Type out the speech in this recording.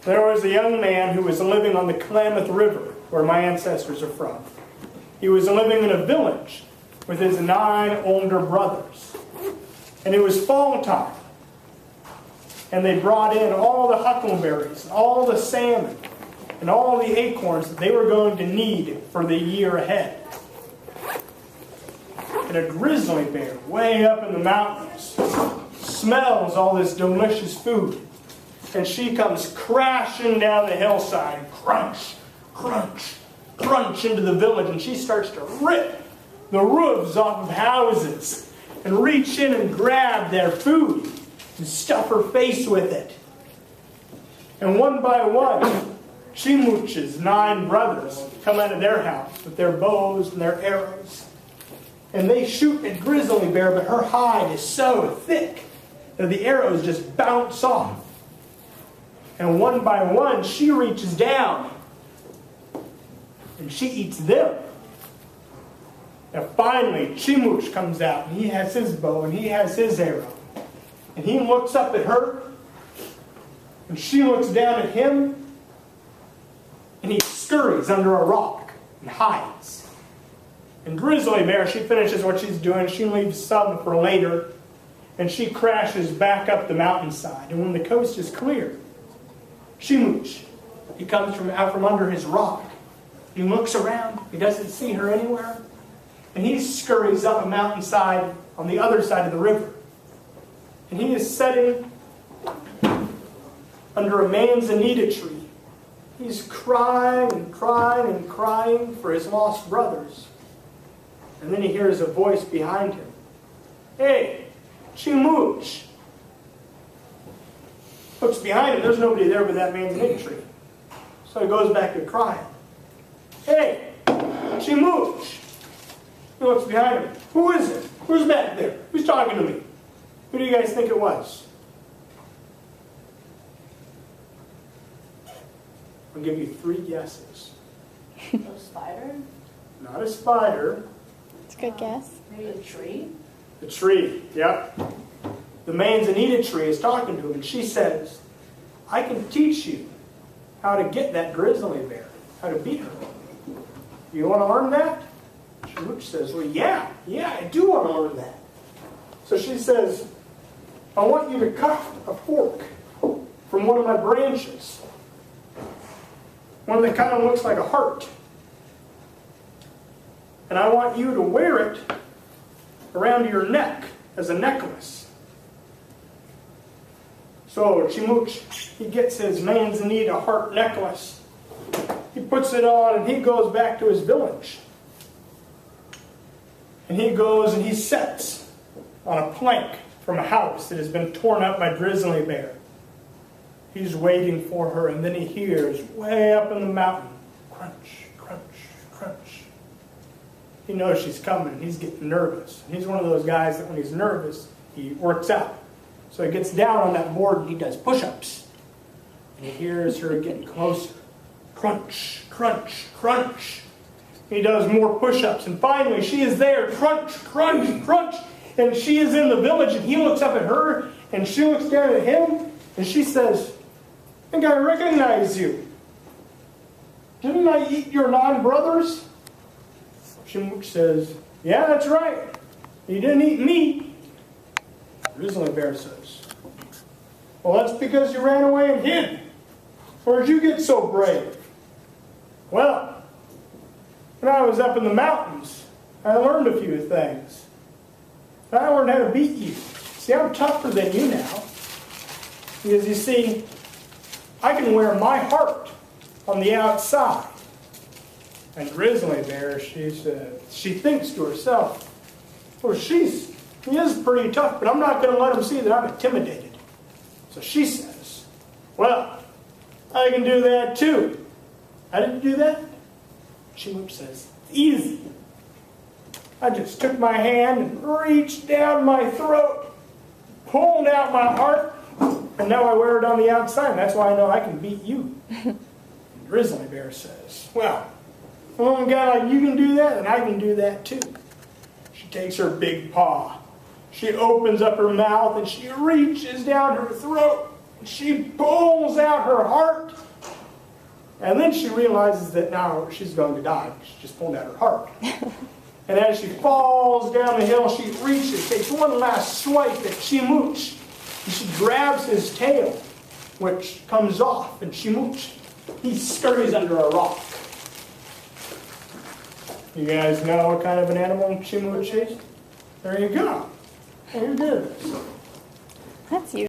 There was a young man who was living on the Klamath River, where my ancestors are from. He was living in a village with his 9 older brothers. And it was fall time. And they brought in all the huckleberries, and all the salmon, and all the acorns that they were going to need for the year ahead. And a grizzly bear, way up in the mountains, smells all this delicious food. And she comes crashing down the hillside, crunch, crunch, crunch into the village, and she starts to rip the roofs off of houses and reach in and grab their food and stuff her face with it. And one by one, Chiimuuch's 9 brothers come out of their house with their bows and their arrows. And they shoot at Grizzly Bear, but her hide is so thick that the arrows just bounce off. And one by one, she reaches down and she eats them. Now finally, Chiimuuch comes out, and he has his bow and he has his arrow. And he looks up at her, and she looks down at him, and he scurries under a rock and hides. And Grizzly Bear, she finishes what she's doing. She leaves some for later, and she crashes back up the mountainside. And when the coast is clear, Chiimuuch, he comes out from under his rock. He looks around. He doesn't see her anywhere. And he scurries up a mountainside on the other side of the river. And he is sitting under a manzanita tree. He's crying and crying and crying for his lost brothers. And then he hears a voice behind him. Hey, Chiimuuch. Looks behind him, there's nobody there but that manzanita tree. So he goes back to crying. Hey, Chiimuuch. He looks behind him. Who is it? Who's back there? Who's talking to me? Who do you guys think it was? I'll give you 3 guesses. A spider? Not a spider. It's a good guess. Maybe a tree? The tree, yep. The manzanita tree is talking to him, and she says, I can teach you how to get that grizzly bear, how to beat her. You want to learn that? Chiimuuch says, well, yeah, I do want to learn that. So she says, I want you to cut a fork from one of my branches. One that kind of looks like a heart. And I want you to wear it around your neck as a necklace. So Chiimuuch, he gets his manzanita heart necklace. He puts it on and he goes back to his village. And he goes and he sits on a plank from a house that has been torn up by Grizzly Bear. He's waiting for her, and then he hears way up in the mountain, crunch, crunch, crunch. He knows she's coming, and he's getting nervous. He's one of those guys that when he's nervous, he works out. So he gets down on that board and he does push-ups. And he hears her getting closer. Crunch, crunch, crunch. He does more push-ups, and finally she is there. Crunch, crunch, crunch. And she is in the village, and he looks up at her, and she looks down at him, and she says, I think I recognize you. Didn't I eat your 9 brothers? Chiimuuch says, yeah, that's right. You didn't eat me. Grizzly Bear says, well, that's because you ran away and hid. Where'd you get so brave? Well, when I was up in the mountains, I learned a few things. I learned how to beat you. See, I'm tougher than you now. Because you see, I can wear my heart on the outside. And Grizzly Bear, she thinks to herself, well, he is pretty tough, but I'm not going to let him see that I'm intimidated. So she says, well, I can do that too. How did you do that? Chiimuuch says, easy. I just took my hand and reached down my throat, pulled out my heart, and now I wear it on the outside, and that's why I know I can beat you. Grizzly Bear says, well, a guy like you can do that, and I can do that too. She takes her big paw. She opens up her mouth, and she reaches down her throat, and she pulls out her heart, And then she realizes that now she's going to die. She just pulled out her heart. And as she falls down the hill, she reaches, takes one last swipe at Chiimuuch. And she grabs his tail, which comes off. And Chiimuuch, he scurries under a rock. You guys know what kind of an animal Chiimuuch is? There you go. There it is. That's you.